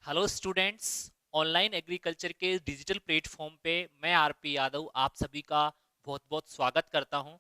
Hello students. Online agriculture के digital platform पे मैं आरपी यादव आप सभी का बहुत बहुत स्वागत करता हूं।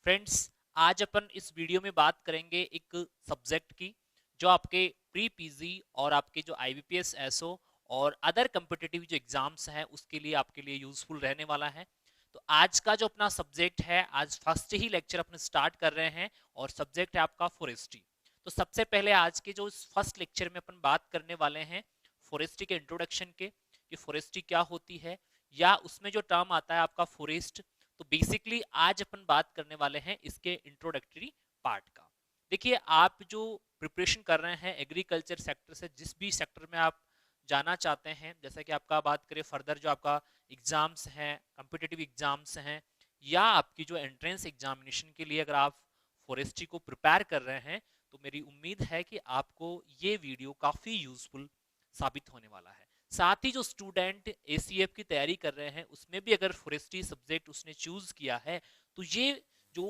फ्रेंड्स, आज अपन इस वीडियो में बात करेंगे एक सब्जेक्ट की जो आपके प्री पीजी और आपके जो आईबीपीएस एसओ और अदर कम्पिटिटिव जो एग्जाम्स हैं उसके लिए आपके लिए यूजफुल रहने वाला है। तो आज का जो अपना सब्जेक्ट है, आज फर्स्ट ही लेक्चर अपन स्टार्ट कर रहे हैं और सब्जेक्ट है आपका फॉरेस्ट्री। तो सबसे पहले आज के जो इस फर्स्ट लेक्चर में अपन बात करने वाले हैं फॉरेस्ट्री के इंट्रोडक्शन के, कि फॉरेस्ट्री क्या होती है या उसमें जो टर्म आता है आपका फॉरेस्ट। तो बेसिकली आज अपन बात करने वाले हैं इसके इंट्रोडक्टरी पार्ट का। देखिए, आप जो प्रिपरेशन कर रहे हैं एग्रीकल्चर सेक्टर से, जिस भी सेक्टर में आप जाना चाहते हैं, जैसा कि आपका बात करें फर्दर जो आपका एग्जाम्स हैं, कम्पिटिटिव एग्जाम्स हैं, या आपकी जो एंट्रेंस एग्जामिनेशन के लिए अगर आप फॉरेस्ट्री को प्रिपेयर कर रहे हैं, तो मेरी उम्मीद है कि आपको ये वीडियो काफ़ी यूजफुल साबित होने वाला है। साथ ही जो स्टूडेंट एसीएफ की तैयारी कर रहे हैं उसमें भी अगर फॉरेस्ट्री सब्जेक्ट उसने चूज किया है, तो ये जो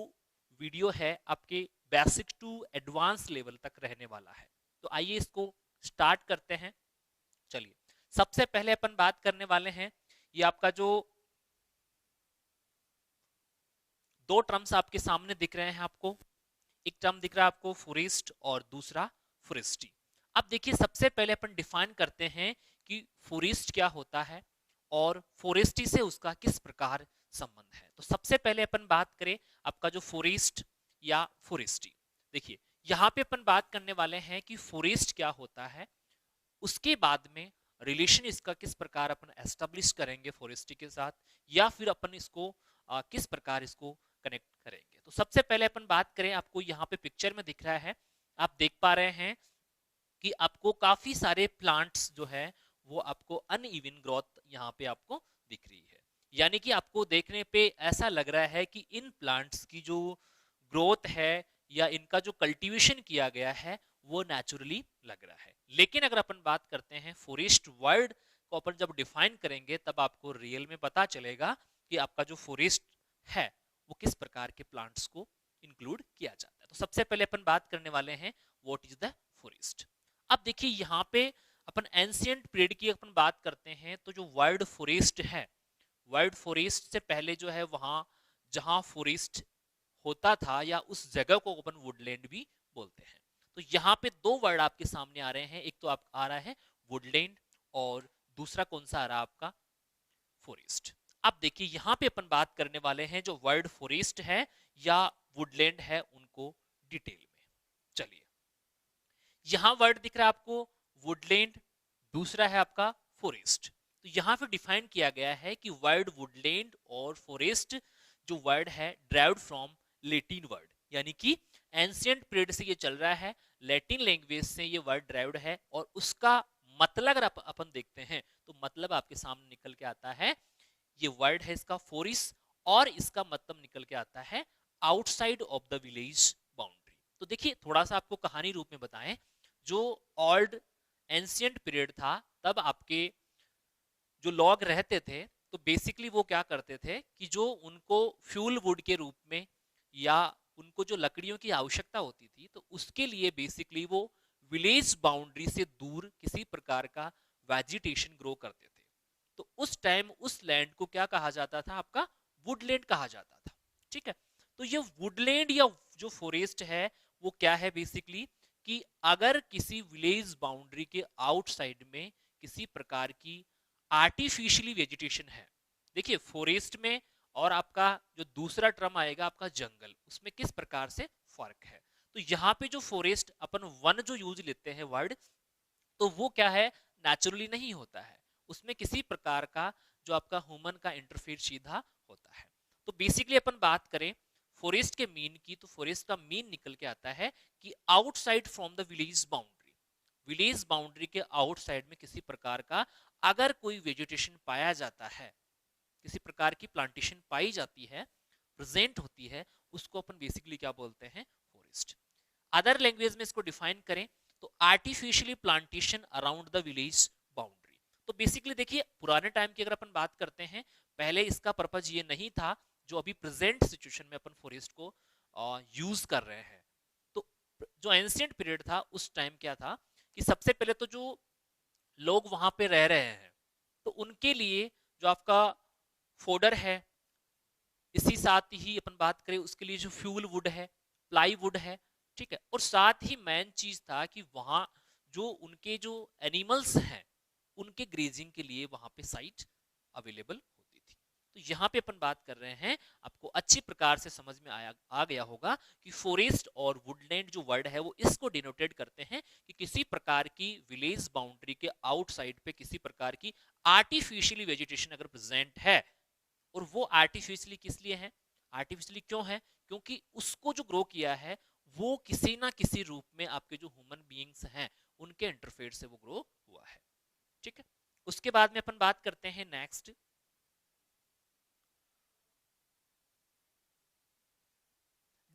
वीडियो है आपके बेसिक टू एडवांस लेवल तक रहने वाला है। तो आइए इसको स्टार्ट करते हैं। चलिए, सबसे पहले अपन बात करने वाले हैं, ये आपका जो दो टर्म्स आपके सामने दिख रहे हैं आपको, एक टर्म दिख रहा है आपको फॉरेस्ट और दूसरा फॉरेस्ट्री। अब देखिए, सबसे पहले अपन डिफाइन करते हैं कि फॉरेस्ट क्या होता है और फॉरेस्ट्री से उसका किस प्रकार संबंध है। तो सबसे पहले अपन बात करें आपका जो फॉरेस्ट या फॉरेस्ट्री। देखिए, यहां पे अपन बात करने वाले हैं कि फॉरेस्ट क्या होता है, उसके बाद में रिलेशन इसका किस प्रकार अपन एस्टेब्लिश करेंगे फॉरेस्ट्री के साथ, या फिर अपन इसको किस प्रकार इसको कनेक्ट करेंगे। तो सबसे पहले अपन बात करें, आपको यहाँ पे पिक्चर में दिख रहा है, आप देख पा रहे हैं कि आपको काफी सारे प्लांट्स जो है वो आपको अनइवन ग्रोथ यहाँ पे आपको दिख रही है। यानी कि आपको देखने पे ऐसा लग रहा है कि इन प्लांट्स की जो ग्रोथ है या इनका जो कल्टीवेशन किया गया है वो नेचुरली लग रहा है। लेकिन अगर अपन बात करते हैं फॉरेस्ट वर्ड को अपन जब डिफाइन करेंगे, तब आपको रियल में पता चलेगा कि आपका जो फॉरेस्ट है वो किस प्रकार के प्लांट्स को इंक्लूड किया जाता है। तो सबसे पहले अपन बात करने वाले हैं व्हाट इज द फॉरेस्ट। अब देखिए, यहाँ पे अपन एंशियंट पीरियड की अपन बात करते हैं, तो जो वर्ड फॉरेस्ट है, वर्ड फॉरेस्ट से पहले जो है वहां जहां फॉरेस्ट होता था या उस जगह को अपन वुडलैंड भी बोलते हैं। तो यहाँ पे दो वर्ड आपके सामने आ रहे हैं, एक तो आप आ रहा है वुडलैंड और दूसरा कौन सा आ रहा है आपका फॉरेस्ट। अब देखिए, यहाँ पे अपन बात करने वाले हैं जो वर्ड फॉरेस्ट है या वुडलैंड है उनको डिटेल में। चलिए, यहां वर्ड दिख रहा है आपको वुडलैंड, दूसरा है आपका फॉरेस्ट। तो यहां पे डिफाइन किया गया है कि वर्ड वुडलैंड और फॉरेस्ट जो वर्ड है ड्राइव्ड फ्रॉम लैटिन वर्ड, यानी कि एंशियंट पीरियड से ये चल रहा है, लैटिन लैंग्वेज से ये वर्ड ड्राइव्ड है। और उसका मतलब अगर अपन देखते हैं तो मतलब आपके सामने निकल के आता है, ये वर्ड है इसका फॉरेस्ट, और इसका मतलब निकल के आता है outside of the village boundary. तो देखिए, थोड़ा सा आपको कहानी रूप में बताएं, जो ओल्ड एंशियंट पीरियड था तब आपके जो लोग रहते थे, तो बेसिकली वो क्या करते थे कि जो उनको फ्यूल वुड के रूप में या उनको जो लकड़ियों की आवश्यकता होती थी, तो उसके लिए बेसिकली वो विलेज बाउंड्री से दूर किसी प्रकार का वेजिटेशन ग्रो करते थे। तो उस टाइम उस लैंड को क्या कहा जाता था, आपका वुडलैंड कहा जाता था। ठीक है, तो ये वुडलैंड या जो फॉरेस्ट है वो क्या है बेसिकली, कि अगर किसी विलेज बाउंड्री के आउटसाइड में किसी प्रकार की आर्टिफिशियली वेजिटेशन है। देखिए, फॉरेस्ट में और आपका जो दूसरा टर्म आएगा आपका जंगल, उसमें किस प्रकार से फर्क है। तो यहाँ पे जो फॉरेस्ट अपन वन जो यूज लेते हैं वर्ड, तो वो क्या है, नेचुरली नहीं होता है, उसमें किसी प्रकार का जो आपका ह्यूमन का इंटरफेयर सीधा होता है। तो बेसिकली अपन बात करें फॉरेस्ट के मीन की, तो फॉरेस्ट का मीन निकल के आता है कि outside from the village boundary, village boundary के आउटसाइड में किसी प्रकार का अगर कोई वेजिटेशन पाया जाता है, किसी प्रकार की प्लांटेशन पाई जाती है, प्रेजेंट होती है, उसको अपन बेसिकली क्या बोलते हैं, फॉरेस्ट। अदर लैंग्वेज में इसको डिफाइन करें तो artificially plantation around the village boundary. तो बेसिकली देखिए, पुराने टाइम की अगर अपन बात करते हैं, पहले इसका पर्पज ये नहीं था जो अभी प्रेजेंट सिचुएशन में अपन फॉरेस्ट को यूज कर रहे हैं। तो जो एंशियंट पीरियड था उस टाइम क्या था कि सबसे पहले तो जो लोग वहां पे रह रहे हैं, तो उनके लिए जो आपका फोडर है, इसी साथ ही अपन बात करें उसके लिए जो फ्यूल वुड है, प्लाई वुड है, ठीक है, और साथ ही मेन चीज था कि वहां जो उनके जो एनिमल्स हैं उनके ग्रेजिंग के लिए वहां पे साइट अवेलेबल होती थी। तो यहाँ पे अपन बात कर रहे हैं, आपको अच्छी प्रकार से समझ में आ गया होगा कि फॉरेस्ट और वुडलैंड जो वर्ड है वो इसको डिनोटेट करते हैं कि किसी प्रकार की विलेज बाउंड्री के आउटसाइड पे किसी प्रकार की आर्टिफिशियली वेजिटेशन अगर प्रेजेंट है, और वो आर्टिफिशियली किस लिए है, आर्टिफिशियली क्यों है, क्योंकि उसको जो ग्रो किया है वो किसी ना किसी रूप में आपके जो ह्यूमन बीइंग्स हैं उनके इंटरफेयर से वो ग्रो हुआ है, ठीक है। उसके बाद में अपन बात करते हैं नेक्स्ट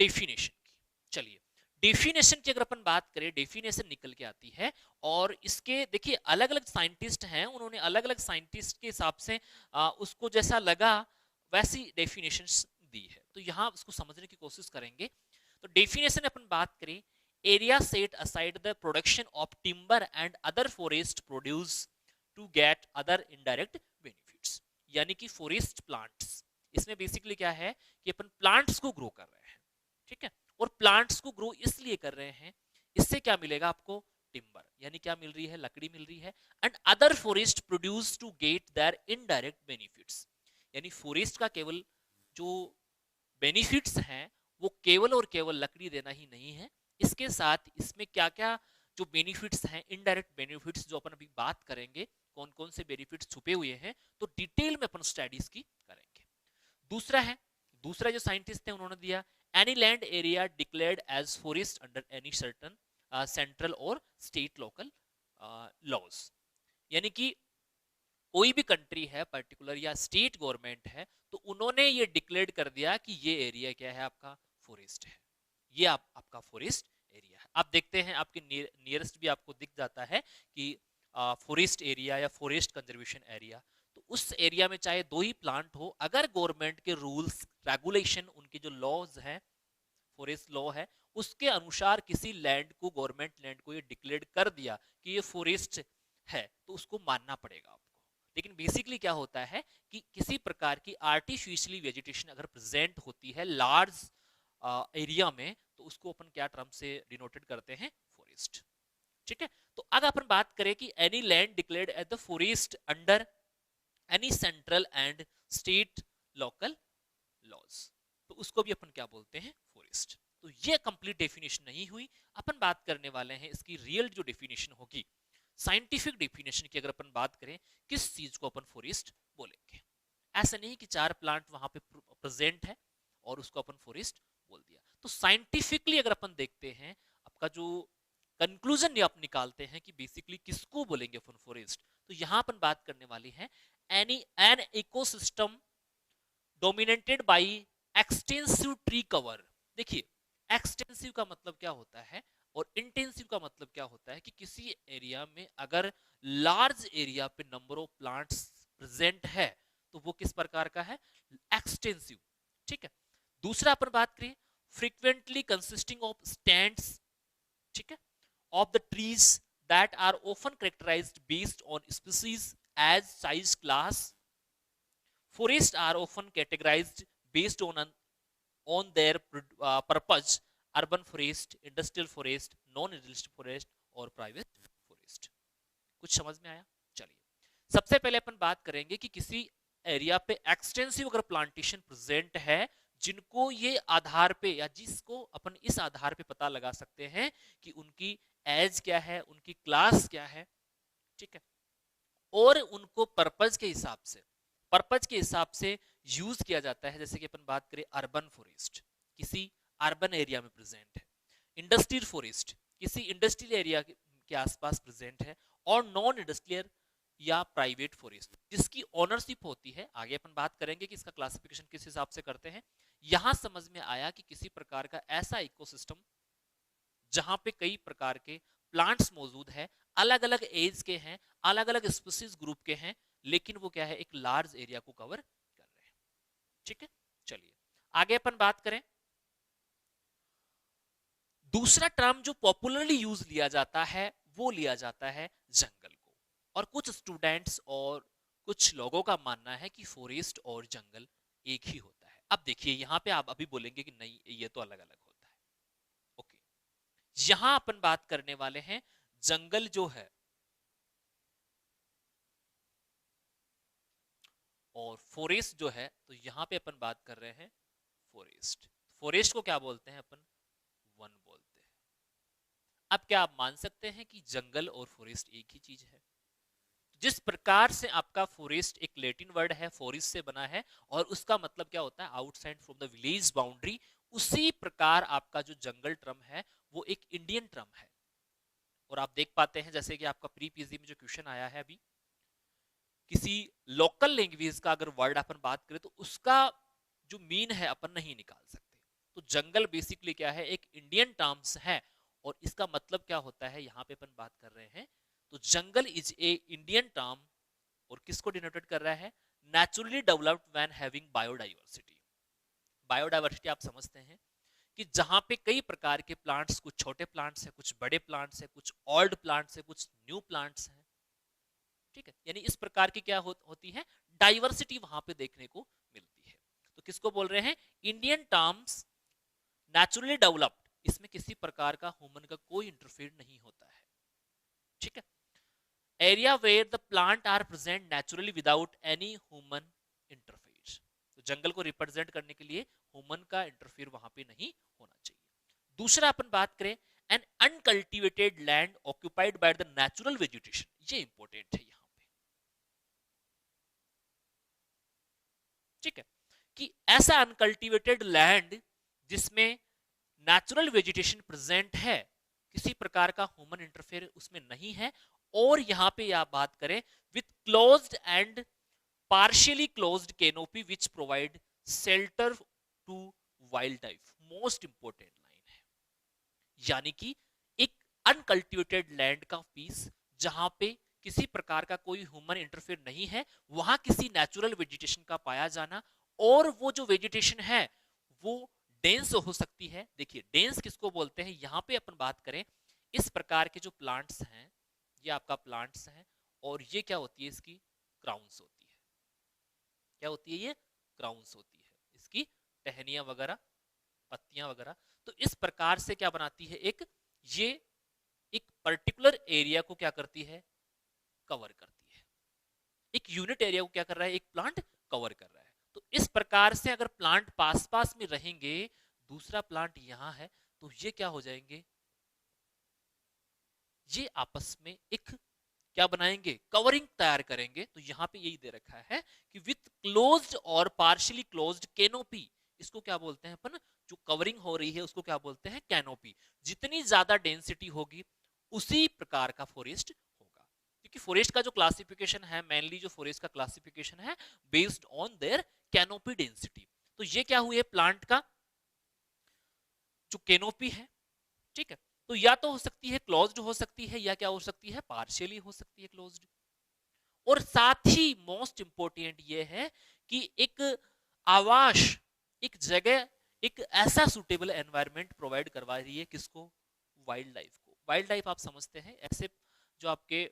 डेफिनेशन की। चलिए, डेफिनेशन की अगर अपन बात करें, डेफिनेशन निकल के आती है, और इसके देखिए अलग अलग साइंटिस्ट हैं, उन्होंने अलग अलग साइंटिस्ट के हिसाब से उसको जैसा लगा वैसी डेफिनेशन दी है, तो यहां उसको समझने की कोशिश करेंगे। तो डेफिनेशन अपन बात करें, area set aside the production of timber and other forest produce to get other indirect benefits, यानी कि फॉरेस्ट प्लांट्स, इसमें बेसिकली क्या है कि अपन प्लांट्स को ग्रो कर रहे हैं, ठीक है, और प्लांट्स को ग्रो इसलिए कर रहे हैं, इससे क्या मिलेगा आपको, टिम्बर, यानी क्या मिल रही है, लकड़ी मिल रही है, and other forest produce to get their indirect benefits, यानी फॉरेस्ट का केवल जो बेनिफिट्स हैं वो केवल और केवल लकड़ी देना ही नहीं है, इसके साथ इसमें क्या क्या जो बेनिफिट्स हैं, इनडायरेक्ट बेनिफिट्स जो अपन अभी बात करेंगे, कौन कौन से बेनिफिट्स छुपे हुए हैं, तो डिटेल में अपन स्टडीज की करेंगे। दूसरा है, दूसरा जो साइंटिस्ट थे उन्होंने दिया, any land area declared as forest under any certain central और स्टेट लोकल लॉज, यानी कि कोई भी कंट्री है पर्टिकुलर या स्टेट गवर्नमेंट है, तो उन्होंने ये डिक्लेयर कर दिया कि ये एरिया क्या है, आपका फॉरेस्ट है, ये आपका फॉरेस्ट एरिया है। आप देखते हैं आपके नियरेस्ट भी आपको दिख जाता है कि फॉरेस्ट एरिया या फॉरेस्ट कंजर्वेशन एरिया, तो उस एरिया में चाहे दो ही प्लांट हो, अगर गवर्नमेंट के रूल्स रेगुलेशन उनके जो लॉज हैं, फॉरेस्ट लॉ है, उसके अनुसार किसी लैंड को, गवर्नमेंट लैंड को ये डिक्लेयर कर दिया कि ये फॉरेस्ट है, तो उसको मानना पड़ेगा आपको। लेकिन बेसिकली क्या होता है कि किसी प्रकार की आर्टिफिशियली वेजिटेशन अगर प्रेजेंट होती है लार्ज एरिया में, तो उसको अपन क्या टर्म से डिनोटेड करते हैं, फॉरेस्ट, ठीक है। तो अगर अपन बात करें कि any land declared as the forest under any central and state local laws, तो उसको भी अपन क्या बोलते हैं, फॉरेस्ट। तो ये कंप्लीट डेफिनेशन नहीं हुई, अपन बात करने वाले हैं इसकी रियल जो डेफिनेशन होगी, साइंटिफिक डेफिनेशन की अगर अपन बात करें, किस चीज को अपन फॉरेस्ट बोलेंगे। ऐसा नहीं कि चार प्लांट वहां पे प्रेजेंट है और उसको अपन फॉरेस्ट बोल दिया। तो साइंटिफिकली अगर अपन देखते हैं, आपका जो कंक्लूजन आप निकालते हैं कि बेसिकली किसको बोलेंगे अपन फॉरेस्ट, तो यहां अपन बात करने वाली है any an ecosystem dominated by extensive tree cover. देखिए, एक्सटेंसिव का मतलब क्या होता है और इंटेंसिव का मतलब क्या होता है, कि किसी एरिया में अगर लार्ज एरिया पे नंबर ऑफ प्लांट्स प्रेजेंट है, तो वो किस प्रकार का है, एक्सटेंसिव, ठीक है। दूसरा अपन बात करें, फ्रीक्वेंटली कंसिस्टिंग ऑफ स्टैंड्स, ठीक है, of the trees that are often characterized based on species age size class. Forests are often categorized based on their purpose: urban forest, industrial forest, non-industrial forest और private forest। कुछ समझ में आया? चलिए, सबसे पहले अपन बात करेंगे कि किसी एरिया पे एक्सटेंसिव अगर प्लांटेशन प्रेजेंट है, जिनको ये आधार पे या जिसको अपन इस आधार पे पता लगा सकते हैं कि उनकी एज क्या है, उनकी क्लास क्या है, ठीक है, और उनको पर्पज के हिसाब से यूज किया जाता है। जैसे कि अपन बात करें अर्बन फॉरेस्ट, किसी अर्बन एरिया में प्रेजेंट है, इंडस्ट्रियल फॉरेस्ट किसी इंडस्ट्रियल एरिया के आसपास प्रेजेंट है, और नॉन इंडस्ट्रियल या प्राइवेट फॉरेस्ट जिसकी ओनरशिप होती है। आगे अपन बात करेंगे कि इसका क्लासिफिकेशन किस हिसाब से करते हैं। यहां समझ में आया कि किसी प्रकार का ऐसा इकोसिस्टम जहां पे कई प्रकार के प्लांट्स मौजूद है, अलग अलग एज के हैं, अलग अलग स्पीसीज ग्रुप के हैं, लेकिन वो क्या है, एक लार्ज एरिया को कवर कर रहे हैं, ठीक है। चलिए आगे अपन बात करें, दूसरा टर्म जो पॉपुलरली यूज लिया जाता है वो लिया जाता है जंगल को। और कुछ स्टूडेंट्स और कुछ लोगों का मानना है कि फॉरेस्ट और जंगल एक ही होता है। अब देखिए यहाँ पे आप अभी बोलेंगे कि नहीं ये तो अलग अलग होता है। ओके, यहां अपन बात करने वाले हैं जंगल जो है और फॉरेस्ट जो है, तो यहां पे अपन बात कर रहे हैं फॉरेस्ट। फॉरेस्ट को क्या बोलते हैं अपन? वन बोलते हैं। अब क्या आप मान सकते हैं कि जंगल और फॉरेस्ट एक ही चीज है? जिस प्रकार से आपका फॉरेस्ट एक लैटिन वर्ड है, फॉरेस्ट से बना है, और उसका मतलब क्या होता है? Outside from the village boundary, उसी प्रकार आपका जो जंगल टर्म है वो एक इंडियन टर्म है। और आप देख पाते हैं जैसे कि आपका प्री पीजी में जो क्वेश्चन आया है अभी, किसी लोकल लैंग्वेज का अगर वर्ड अपन बात करें तो उसका जो मीन है अपन नहीं निकाल सकते। तो जंगल बेसिकली क्या है? एक इंडियन टर्म्स है, और इसका मतलब क्या होता है यहाँ पे अपन बात कर रहे हैं। तो jungle is a Indian term, और किसको डिनोटेड कर रहा है? Naturally developed when having biodiversity. Biodiversity आप समझते हैं कि जहां पे कई प्रकार के प्लांट्स, कुछ छोटे प्लांट्स हैं, कुछ बड़े प्लांट्स हैं, कुछ ओल्ड प्लांट्स हैं, कुछ न्यू प्लांट्स हैं। ठीक है, यानी इस प्रकार की क्या होती है? डाइवर्सिटी वहां पे देखने को मिलती है। तो किसको बोल रहे हैं? इंडियन टर्म्स, नेचुरली डेवलप्ड, इसमें किसी प्रकार का ह्यूमन का कोई इंटरफेयर नहीं होता है। ठीक है, area where the plant are present naturally without any human interfere. तो जंगल को रिप्रेजेंट करने के लिए ह्यूमन का इंटरफेयर वहां पे नहीं होना चाहिए। दूसरा अपन बात करें, an uncultivated land occupied by the natural vegetation, ये इंपॉर्टेंट है यहाँ पे। ठीक है, कि ऐसा अनकल्टिवेटेड लैंड जिसमें नेचुरल वेजिटेशन प्रेजेंट है, किसी प्रकार का ह्यूमन इंटरफेयर उसमें नहीं है, और यहां पे आप बात करें with closed and partially closed canopy which provide shelter to wild life. Most important line है, यानी कि एक अनकल्टिवेटेड लैंड का पीस जहां पे किसी प्रकार का कोई ह्यूमन इंटरफेयर नहीं है, वहां किसी नेचुरल वेजिटेशन का पाया जाना, और वो जो वेजिटेशन है वो डेंस हो सकती है। देखिए डेंस किसको बोलते हैं? यहां पे अपन बात करें इस प्रकार के जो प्लांट्स हैं, ये आपका प्लांट्स हैं, और ये क्या होती है? इसकी क्राउन्स होती है। क्या होती है? ये क्राउन्स होती है, इसकी टहनियां वगैरह, पत्तियां वगैरह। तो इस प्रकार से क्या बनाती है? एक ये एक पर्टिकुलर एरिया को क्या करती है? कवर करती है। एक यूनिट एरिया को क्या कर रहा है? एक प्लांट कवर कर रहा है। तो इस प्रकार से अगर प्लांट पास पास में रहेंगे, दूसरा प्लांट यहां है, तो ये क्या हो जाएंगे? ये आपस में एक क्या बनाएंगे? कवरिंग तैयार करेंगे। तो यहां पे यही दे रखा है कि विथ क्लोज्ड और पार्शियली क्लोज्ड कैनोपी, इसको क्या बोलते हैं अपन? जो कवरिंग हो रही है उसको क्या बोलते हैं? कैनोपी। जितनी ज्यादा डेंसिटी होगी उसी प्रकार का फॉरेस्ट होगा, क्योंकि फॉरेस्ट का जो क्लासिफिकेशन है, मेनली जो फॉरेस्ट का क्लासिफिकेशन है based on their canopy density. तो ये क्या हुई है? प्लांट का जो कैनोपी है। ठीक है, तो या तो हो सकती है क्लोज्ड, हो सकती है, या क्या हो सकती है? पार्शियली हो सकती है क्लोज्ड। और साथ ही मोस्ट इंपोर्टेंट ये है कि एक आवास, एक जगह, एक ऐसा सुटेबल एनवायरनमेंट प्रोवाइड करवा रही है, किसको? वाइल्ड लाइफ को। वाइल्ड लाइफ आप समझते हैं ऐसे जो आपके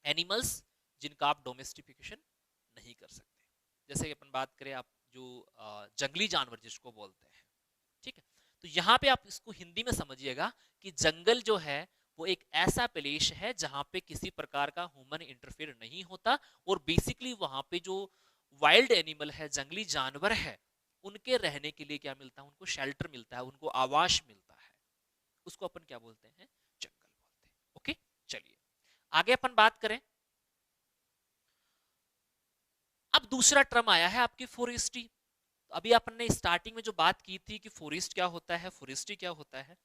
एनिमल्स जिनका आप डोमेस्टिफिकेशन नहीं कर सकते। जैसे कि अपन बात करें, आप जो जंगली जानवर जिसको बोलते हैं। ठीक है, तो यहां पे आप इसको हिंदी में समझिएगा कि जंगल जो है वो एक ऐसा प्लेस है जहां पे किसी प्रकार का ह्यूमन इंटरफेयर नहीं होता, और बेसिकली वहां पे जो वाइल्ड एनिमल है, जंगली जानवर है, उनके रहने के लिए क्या मिलता है? उनको शेल्टर मिलता है, उनको आवास मिलता है। उसको अपन क्या बोलते हैं? जंगल बोलते हैं। ओके, चलिए आगे अपन बात करें। अब दूसरा टर्म आया है आपकी फॉरेस्ट्री। तो अभी अपन ने स्टार्टिंग में जो बात की थी कि फॉरेस्ट क्या होता है, फॉरेस्ट्री क्या होता है,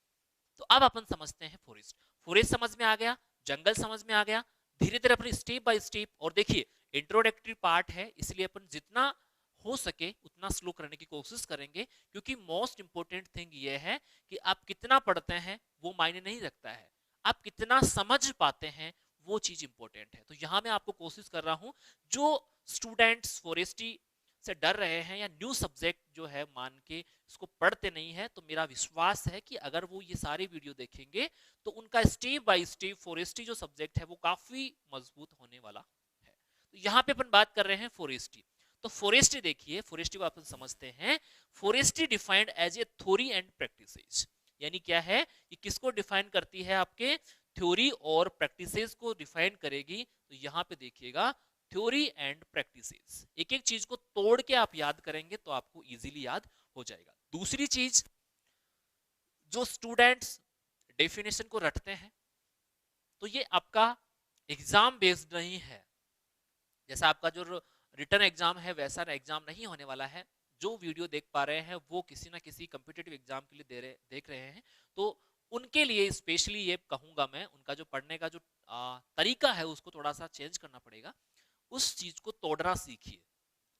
तो अब अपन समझते हैं फॉरेस्ट। फॉरेस्ट समझ में आ गया, जंगल समझ में आ गया, धीरे धीरे अपन स्टेप बाय स्टेप। और देखिए इंट्रोडक्टरी पार्ट है, इसलिए अपन जितना हो सके उतना स्लो करने की कोशिश करेंगे, क्योंकि मोस्ट इंपोर्टेंट थिंग ये है कि आप कितना पढ़ते हैं वो मायने नहीं रखता है, आप कितना समझ पाते हैं वो चीज इंपॉर्टेंट है। तो यहां मैं आपको कोशिश कर रहा हूं, जो स्टूडेंट्स फॉरेस्ट्री से डर रहे हैं या न्यू सब्जेक्ट जो है मान के इसको पढ़ते नहीं है, तो मेरा विश्वास है कि अगर वो ये सारी वीडियो देखेंगे तो उनका स्टेप बाय स्टेप फॉरेस्ट्री जो सब्जेक्ट है वो काफी मजबूत होने वाला है। तो यहाँ पे अपन बात कर रहे हैं फॉरेस्ट्री। तो फॉरेस्ट्री देखिए, फॉरेस्ट्री को अपन समझते हैं, forestry defined as a theory and practices, यानी क्या है, ये किसको डिफाइन करती है, आपके थ्योरी और प्रैक्टिसेस को डिफाइन करेगी। तो यहाँ पे देखिएगा थ्योरी एंड प्रैक्टिसेस, एक एक चीज को तोड़ के आप याद करेंगे तो आपको इजीली याद हो जाएगा। दूसरी चीज, जो स्टूडेंट्स डेफिनेशन को रटते हैं तो ये आपका एग्जाम बेस्ड नहीं है, जैसा आपका जो रिटर्न एग्जाम है वैसा एग्जाम नहीं होने वाला है। जो वीडियो देख पा रहे हैं वो किसी ना किसी कम्पिटिटिव एग्जाम के लिए देख रहे हैं, तो उनके लिए स्पेशली ये कहूंगा मैं, उनका जो पढ़ने का जो तरीका है उसको थोड़ा सा चेंज करना पड़ेगा। उस चीज को तोड़ना सीखिए।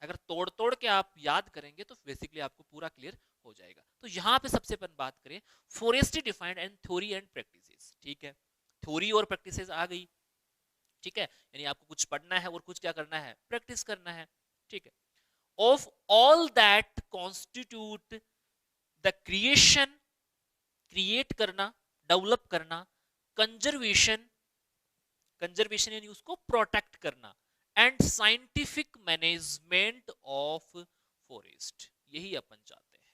अगर तोड़ तोड़ के आप याद करेंगे तो बेसिकली आपको पूरा क्लियर हो जाएगा। तो यहाँ पे सबसे अपन बात करें forestry defined and theory and practices, ठीक है, थ्योरी और प्रैक्टिसेस आ गई, ठीक है, यानी आपको कुछ पढ़ना है और कुछ क्या करना है, प्रैक्टिस करना है, ठीक है। Of all that constitute the creation, create करना, डेवलप करना, कंजर्वेशन, कंजर्वेशन यानी उसको प्रोटेक्ट करना, and scientific management of forest, यही अपन चाहते हैं,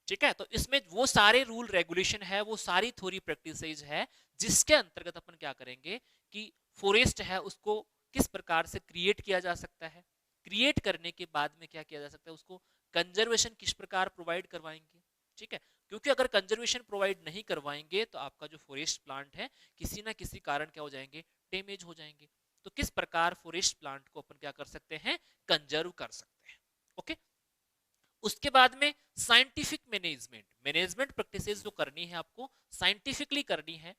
ठीक है। तो इसमें वो सारे रूल रेगुलेशन है, वो सारी थ्योरी प्रैक्टिसेस है जिसके अंतर्गत अपन क्या करेंगे कि फॉरेस्ट है उसको किस प्रकार से क्रिएट किया जा सकता है, क्रिएट करने के बाद में क्या किया जा सकता है, उसको कंजर्वेशन किस प्रकार प्रोवाइड करवाएंगे, ठीक है। क्योंकि अगर कंजर्वेशन प्रोवाइड नहीं करवाएंगे तो आपका जो फॉरेस्ट प्लांट है किसी ना किसी कारण क्या हो जाएंगे, डैमेज हो जाएंगे। तो किस प्रकार फॉरेस्ट प्लांट को अपन क्या कर सकते हैं, कंजर्व कर सकते हैं, ओके। उसके बाद में साइंटिफिक मैनेजमेंट, मैनेजमेंट प्रैक्टिसेस जो करनी है आपको साइंटिफिकली करनी है,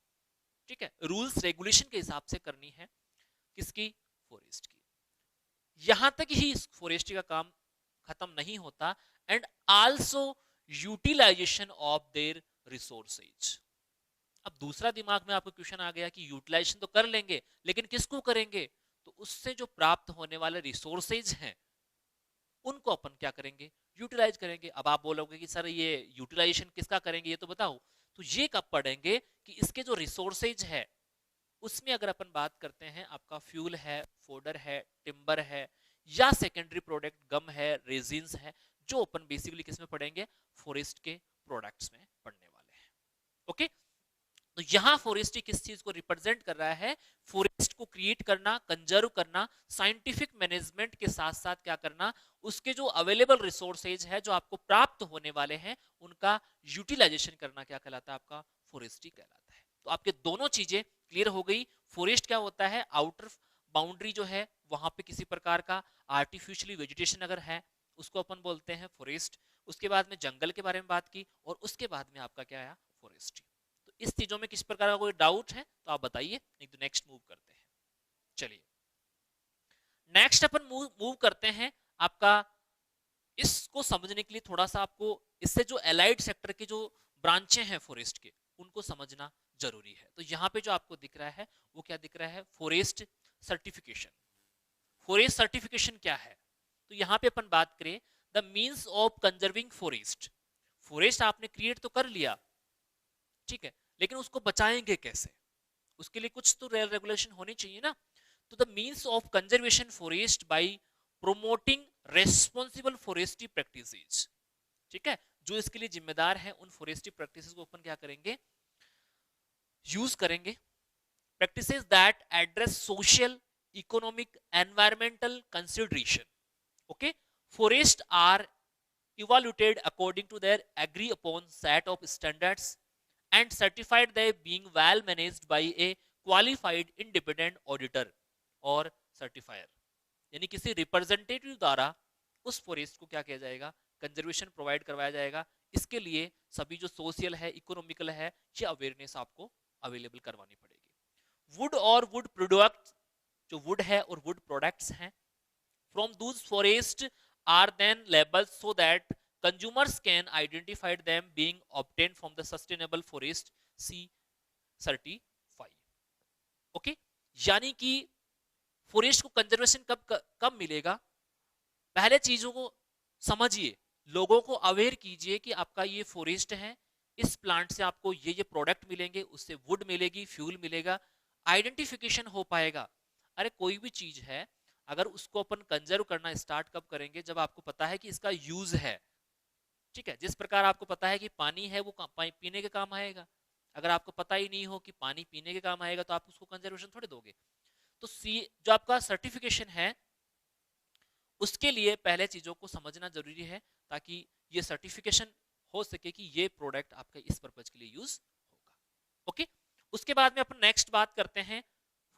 ठीक है, रूल्स रेगुलेशन के हिसाब से करनी है, किसकी, फॉरेस्ट की। यहां तक ही इस फॉरेस्ट्री का काम खत्म नहीं होता, and also utilization of their resources. अब दूसरा दिमाग में आपको क्वेश्चन आ गया कि यूटिलाइजेशन तो कर लेंगे लेकिन किसको करेंगे, तो उससे जो प्राप्त होने वाले रिसोर्सेज हैं उनको अपन क्या करेंगे, यूटिलाइज करेंगे। अब आप बोलोगे कि सर ये यूटिलाइजेशन किसका करेंगे ये तो बताओ, तो ये कब पढ़ेंगे कि इसके जो रिसोर्सेज है उसमें अगर अपन बात करते हैं आपका फ्यूल है, फोडर है, टिम्बर है, या सेकेंडरी प्रोडक्ट गम है, रेजिन्स है, जो अपन बेसिकली किस में पढ़ेंगे, फॉरेस्ट के प्रोडक्ट्स में पढ़ने वाले हैं, ओके। तो यहां फॉरेस्ट्री किस चीज को रिप्रेजेंट कर रहा है, फॉरेस्ट को क्रिएट करना, कंजर्व करना, साइंटिफिक मैनेजमेंट के साथ साथ क्या करना, उसके जो अवेलेबल रिसोर्सेज है जो आपको प्राप्त होने वाले हैं उनका यूटिलाइजेशन करना क्या कहलाता है, आपका फॉरेस्ट्री कहलाता है। तो आपके दोनों चीजें क्लियर हो गई। फॉरेस्ट क्या होता है, आउटर बाउंड्री जो है वहां पे किसी प्रकार का आर्टिफिशियली वेजिटेशन अगर है उसको अपन बोलते हैं फॉरेस्ट। उसके बाद में जंगल के बारे में बात की और उसके बाद में आपका क्या आया, फॉरेस्ट्री। तो इस चीजों में किस प्रकार का कोई डाउट है तो आप बताइए, नहीं तो नेक्स्ट मूव करते हैं। चलिए नेक्स्ट अपन मूव करते हैं आपका, इसको समझने के लिए थोड़ा सा आपको इससे जो एलाइड सेक्टर के जो ब्रांचें हैं फॉरेस्ट के उनको समझना जरूरी है। तो यहाँ पे जो आपको दिख रहा है वो क्या दिख रहा है, फॉरेस्ट सर्टिफिकेशन। फॉरेस्ट सर्टिफिकेशन क्या है, तो यहाँ पे अपन बात करें the means of conserving forest. Forest आपने क्रिएट तो कर लिया, ठीक है, लेकिन उसको बचाएंगे कैसे, उसके लिए कुछ तो रेगुलेशन होनी चाहिए ना। तो the means of conservation forest by promoting responsible forestry practices, ठीक है, जो इसके लिए जिम्मेदार है उन फॉरेस्ट्री प्रैक्टिसेस को अपन क्या करेंगे, यूज करेंगे। Practices that address social, economic, environmental consideration, okay. Forest are evaluated according to their agree upon set of standards and certified they being well managed by a qualified independent auditor और certifier, यानी किसी representative द्वारा उस forest को क्या किया जाएगा, conservation provide करवाया जाएगा। इसके लिए सभी जो सोशल है, इकोनॉमिकल है, ये अवेयरनेस आपको अवेलेबल करवानी पड़ेगी। वुड और वुड प्रोडक्ट, जो वुड है और वुड प्रोडक्ट्स हैं from Dooj forest are then labeled so that consumers can identify them being obtained from the sustainable forest C certify, okay। यानी कि फॉरेस्ट को कंजर्वेशन कब मिलेगा? पहले चीजों को समझिए, लोगों को अवेयर कीजिए कि आपका ये फॉरेस्ट है, इस प्लांट से आपको ये प्रोडक्ट मिलेंगे, उससे वुड मिलेगी, फ्यूल मिलेगा, आइडेंटिफिकेशन हो पाएगा। अरे कोई भी चीज है, अगर उसको अपन कंजर्व करना स्टार्ट कब करेंगे? जब आपको पता है कि इसका यूज है। ठीक है, जिस प्रकार आपको पता है कि पानी है वो पीने के काम आएगा, अगर आपको पता ही नहीं हो कि पानी पीने के काम आएगा तो आप उसको कंजर्वेशन थोड़ी दोगे। तो सी जो आपका सर्टिफिकेशन है उसके लिए पहले चीजों को समझना जरूरी है, ताकि ये सर्टिफिकेशन हो सके कि ये प्रोडक्ट आपका इस पर्पज के लिए यूज होगा। ओके, उसके बाद में अपन नेक्स्ट बात करते हैं,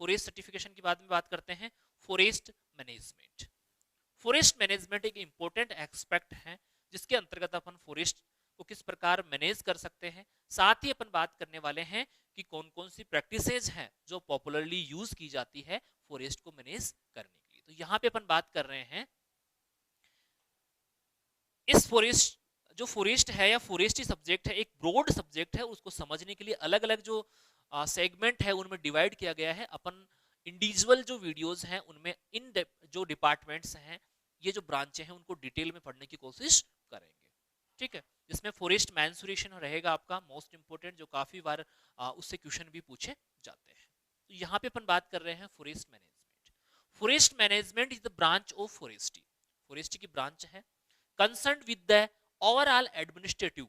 फॉरेस्ट सर्टिफिकेशन के बाद में बात करते हैं फॉरेस्ट मैनेजमेंट। फॉरेस्ट मैनेजमेंट एक इंपॉर्टेंट एस्पेक्ट है जिसके अंतर्गत अपन फॉरेस्ट को किस प्रकार मैनेज कर सकते हैं। साथ ही अपन बात करने वाले हैं कि कौन कौन सी प्रैक्टिसेज हैं जो पॉपुलरली यूज की जाती है फॉरेस्ट को मैनेज करने के लिए। तो यहाँ पे अपन बात कर रहे हैं इस फॉरेस्ट, जो फॉरेस्ट है या फॉरेस्ट्री सब्जेक्ट है एक ब्रॉड सब्जेक्ट है, उसको समझने के लिए अलग अलग जो सेगमेंट है उनमें डिवाइड किया गया है। अपन इंडिविजुअल जो वीडियोस हैं उनमें इन जो डिपार्टमेंट्स हैं, ये जो ब्रांचें हैं उनको डिटेल में पढ़ने की कोशिश करेंगे। ठीक है, जिसमें फॉरेस्ट मैन्सुरेशन रहेगा आपका मोस्ट इंपोर्टेंट, जो काफी बार उससे क्वेश्चन भी पूछे जाते हैं। तो यहाँ पे अपन बात कर रहे हैं forest management. Forest management is the branch of forestry, forestry की ब्रांच है concerned with the overall administrative,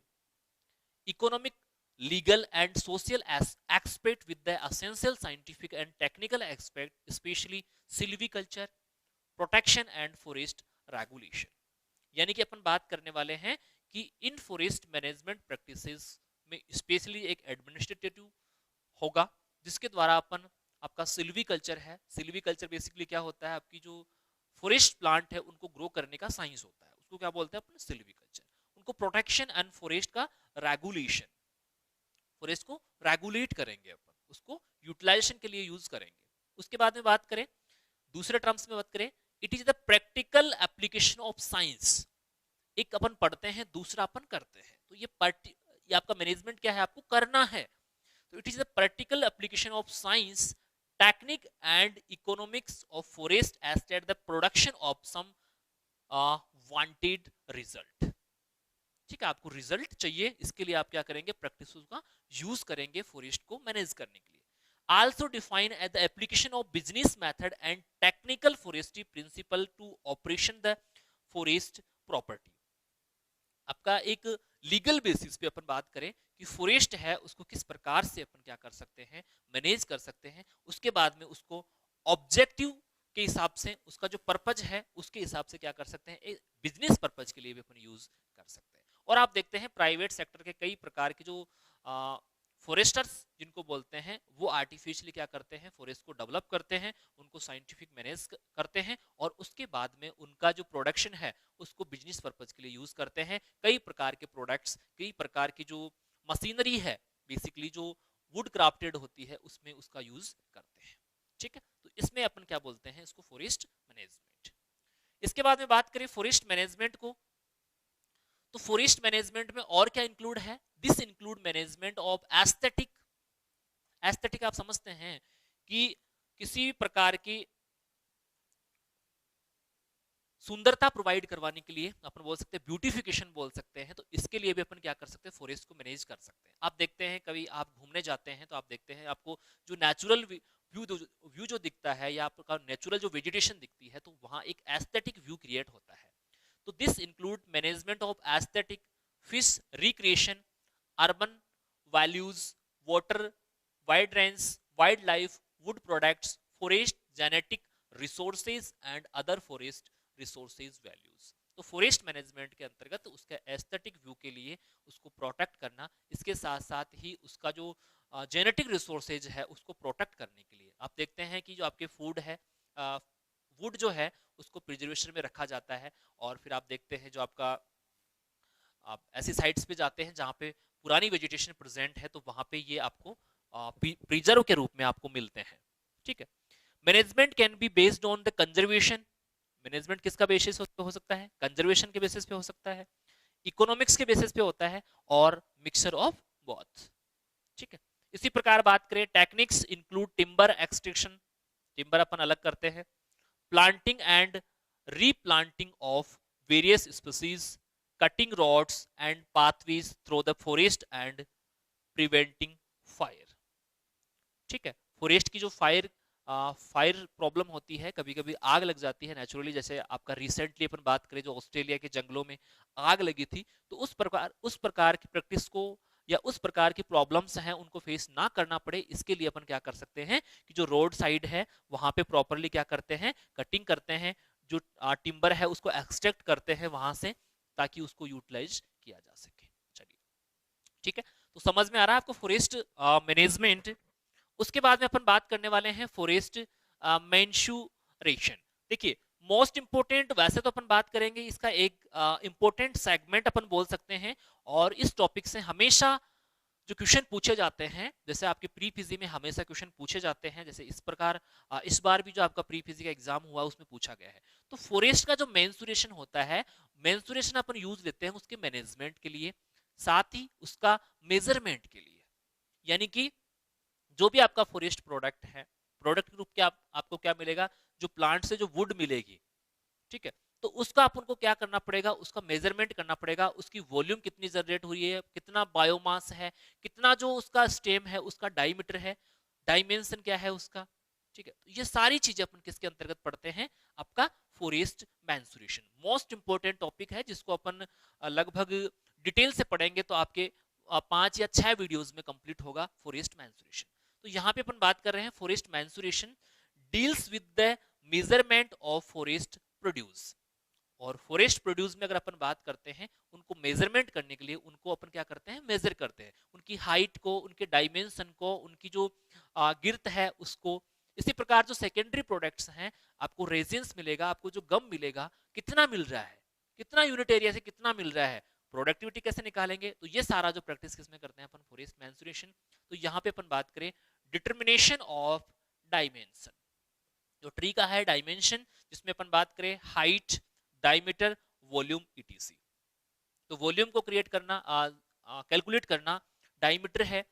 economic, legal and social aspect with the essential scientific and technical aspect, especially silviculture, protection and forest regulation। यानी कि अपन बात करने वाले हैं कि इन forest management practices में स्पेशली एक एडमिनिस्ट्रेटिव होगा जिसके द्वारा अपन आपका सिल्वीकल्चर है, सिल्वीकल्चर बेसिकली क्या होता है, आपकी जो फॉरेस्ट प्लांट है उनको ग्रो करने का साइंस होता है, उसको क्या बोलते हैं अपन? सिल्वीकल्चर। उनको प्रोटेक्शन एंड फॉरेस्ट का रेगुलेशन, फॉरेस्ट को रेगुलेट करेंगे अपन, उसको यूटिलाइजेशन के लिए यूज करेंगे। उसके बाद में बात करें दूसरे टर्म्स में बात करें, it is the practical application of science. एक अपन पढ़ते हैं, दूसरा अपन करते हैं, तो ये आपका मैनेजमेंट क्या है, आपको करना है। तो it is the practical application of science, technique and economics of forest as at the production of some wanted result. ठीक है, आपको रिजल्ट चाहिए, इसके लिए आप क्या करेंगे? प्रैक्टिस का यूज करेंगे फॉरेस्ट को मैनेज करने के लिए। Also define as the application of business method and technical forestry principle to operation the forest property. आपका एक लीगल बेसिस पे अपन बात करें कि फॉरेस्ट है उसको किस प्रकार से अपन क्या कर सकते हैं? मैनेज कर सकते हैं। उसके बाद में उसको ऑब्जेक्टिव के हिसाब से, उसका जो पर्पज है उसके हिसाब से क्या कर सकते हैं? एक बिजनेस पर्पज के लिए भी अपन यूज कर सकते हैं। और आप देखते हैं प्राइवेट सेक्टर के कई प्रकार के जो फॉरेस्टर्स जिनको बोलते हैं वो आर्टिफिशियली क्या करते हैं? फॉरेस्ट को डेवलप करते हैं, उनको साइंटिफिक मैनेज करते हैं और उसके बाद में उनका जो प्रोडक्शन है उसको बिजनेस पर्पज के लिए यूज करते हैं। कई प्रकार के प्रोडक्ट्स, कई प्रकार की जो मशीनरी है बेसिकली जो वुड क्राफ्टेड होती है उसमें उसका यूज करते हैं। ठीक है, तो इसमें अपन क्या बोलते हैं? इसको फॉरेस्ट मैनेजमेंट। इसके बाद में बात करें फॉरेस्ट मैनेजमेंट को, तो फॉरेस्ट मैनेजमेंट में और क्या इंक्लूड है? This include management of aesthetic. Aesthetic आप समझते हैं कि किसी भी प्रकार की सुंदरता प्रोवाइड करवाने के लिए अपन बोल सकते हैं ब्यूटिफिकेशन बोल सकते हैं, तो इसके लिए भी अपन क्या कर सकते हैं? फॉरेस्ट को मैनेज कर सकते हैं। आप देखते हैं कभी आप घूमने जाते हैं तो आप देखते हैं आपको जो नेचुरल व्यू जो दिखता है या आपका नेचुरल जो वेजिटेशन दिखती है, तो वहां एक एस्थेटिक व्यू क्रिएट होता है। तो this include management of aesthetic, fish recreation, urban values, water, wide range, wild life, would products, forest genetic resources and other forest resources values. तो फॉरेस्ट मैनेजमेंट के अंतर्गत उसके एस्थेटिक व्यू के लिए उसको प्रोटेक्ट करना, इसके साथ साथ ही उसका जो जेनेटिक रिसोर्सेज है उसको प्रोटेक्ट करने के लिए आप देखते हैं कि जो आपके फूड है, वुड जो है उसको प्रिजर्वेशन में रखा जाता है। और फिर आप देखते हैं जो आपका आप ऐसी साइट्स पे जाते हैं जहाँ पे पुरानी वेजिटेशन प्रेजेंट है, तो वहाँ पे ये आपको प्रिजर्व के रूप में आपको मिलते हैं। ठीक है, management can be based on the conservation. Management किसका बेसिस पे हो सकता है? कंजर्वेशन के बेसिस पे हो सकता है, इकोनॉमिक्स के बेसिस पे होता है और मिक्सचर ऑफ बोथ। ठीक है, इसी प्रकार बात करें techniques include timber extraction, timber अपन अलग करते हैं। Planting and replanting of various species, cutting roads and pathways through the forest and preventing fire. ठीक है, फॉरेस्ट की जो फायर प्रॉब्लम होती है, कभी कभी आग लग जाती है नेचुरली, जैसे आपका रिसेंटली अपन बात करें जो ऑस्ट्रेलिया के जंगलों में आग लगी थी, तो उस प्रकार की प्रैक्टिस को या उस प्रकार की प्रॉब्लम्स हैं उनको फेस ना करना पड़े, इसके लिए अपन क्या कर सकते हैं कि जो रोड साइड है वहां पे प्रॉपरली क्या करते हैं, कटिंग करते हैं, जो टिम्बर है उसको एक्सट्रैक्ट करते हैं वहां से, ताकि उसको यूटिलाइज किया जा सके। चलिए ठीक है, तो समझ में आ रहा है आपको फॉरेस्ट मैनेजमेंट। उसके बाद में अपन बात करने वाले हैं फॉरेस्ट मेंशुरेशन। देखिए मोस्ट इंपोर्टेंट, वैसे तो अपन बात करेंगे इसका एक इंपोर्टेंट सेगमेंट अपन बोल सकते हैं, और इस टॉपिक से हमेशा जो क्वेश्चन पूछे जाते हैं, जैसे आपके प्री फिजी में हमेशा क्वेश्चन पूछे जाते हैं, जैसे इस प्रकार इस बार भी जो आपका प्री फिजी का एग्जाम हुआ उसमें पूछा गया है। तो फॉरेस्ट का जो मेंसुरेशन होता है, मेंसुरेशन अपन यूज लेते हैं उसके मैनेजमेंट के लिए, साथ ही उसका मेजरमेंट के लिए। यानी कि जो भी आपका फॉरेस्ट प्रोडक्ट है, प्रोडक्ट के रूप के आपको क्या मिलेगा, जो प्लांट से जो वुड मिलेगी, ठीक है, तो उसका अपन को क्या करना पड़ेगा, उसका मेजरमेंट करना पड़ेगा, उसकी वॉल्यूम कितनी जनरेट हुई है, कितना बायोमास है, कितना जो उसका स्टेम है उसका डायमीटर है, डायमेंशन क्या है उसका। ठीक है, तो ये सारी चीजें अपन किसके अंतर्गत पढ़ते हैं, आपका forest mensuration. Most important topic है जिसको अपन लगभग डिटेल से पढ़ेंगे तो आपके 5 या 6 वीडियोस में कंप्लीट होगा फॉरेस्ट मैंसुरेशन। तो यहाँ पे अपन बात कर रहे हैं forest mensuration deals with the measurement of forest produce. और फॉरेस्ट प्रोड्यूस में अगर अपन बात करते हैं, उनको मेजरमेंट करने के लिए उनको अपन क्या करते हैं, मेजर करते हैं, उनकी हाइट को, उनके डायमेंशन को, उनकी जो गिर्थ है उसको। इसी प्रकार जो सेकेंडरी प्रोडक्ट्स हैं, आपको रेजिन्स मिलेगा, आपको जो गम मिलेगा, कितना मिल रहा है, कितना यूनिट एरिया से कितना मिल रहा है, प्रोडक्टिविटी कैसे निकालेंगे, तो ये सारा जो प्रैक्टिस किसमें करते हैं अपन, फॉरेस्ट मैंसुरेशन। तो यहाँ पे अपन बात करें डिटर्मिनेशन ऑफ डायमेंशन, जो ट्री का है डायमेंशन, जिसमें अपन बात करें हाइट, डायमीटर, वॉल्यूम, ईटीसी। तो वॉल्यूम को क्रिएट करना, कैलकुलेट करना, डायमीटर है,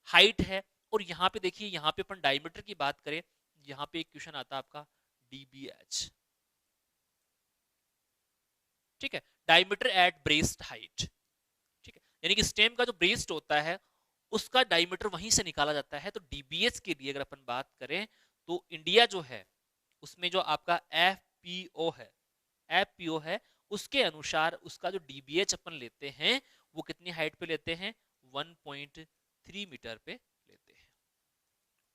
हाइट है, और यहाँ पे देखिए, यहाँ पे अपन डायमीटर की बात करें, यहाँ पे एक क्वेश्चन आता है आपका डीबीएच। ठीक है, डायमीटर एट ब्रेस्ट हाइट। ठीक है, यानी कि स्टेम का जो ब्रेस्ट होता है उसका डायमीटर वहीं से निकाला जाता है। तो डीबीएच के लिए अगर अपन बात करें तो इंडिया जो है उसमें जो आपका एफपीओ है उसके अनुसार उसका जो डीबीएच अपन लेते हैं वो कितनी हाइट पे लेते हैं, 1.3 मीटर पे लेते हैं।